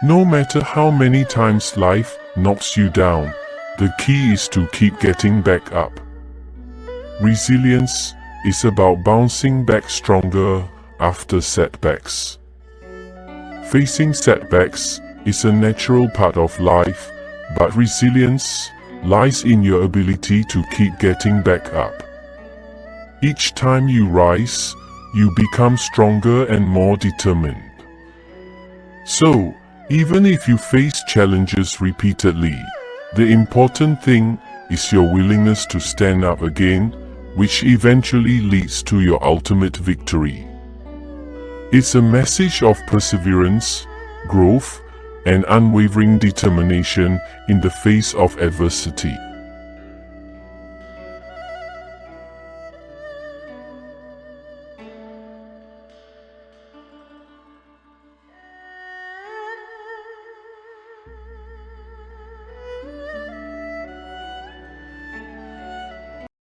No matter how many times life knocks you down, the key is to keep getting back up. Resilience is about bouncing back stronger after setbacks. Facing setbacks is a natural part of life, but resilience lies in your ability to keep getting back up. Each time you rise, you become stronger and more determined. So, even if you face challenges repeatedly, the important thing is your willingness to stand up again, which eventually leads to your ultimate victory. It's a message of perseverance, growth, and unwavering determination in the face of adversity.